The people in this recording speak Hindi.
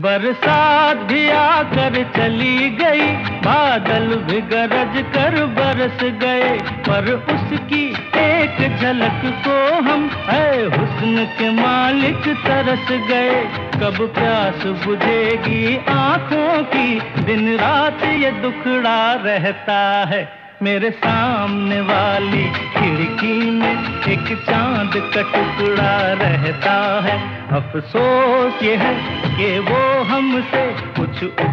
बरसात भी आकर चली गई, बादल भी गरज कर बरस गए, पर उसकी एक झलक को हम है हुस्न के मालिक तरस गए। कब प्यास बुझेगी आँखों की, दिन रात ये दुखड़ा रहता है। मेरे सामने वाली खिड़की में एक चांद का टुकड़ा रहता है। अफसोस ये है कि वो हमसे कुछ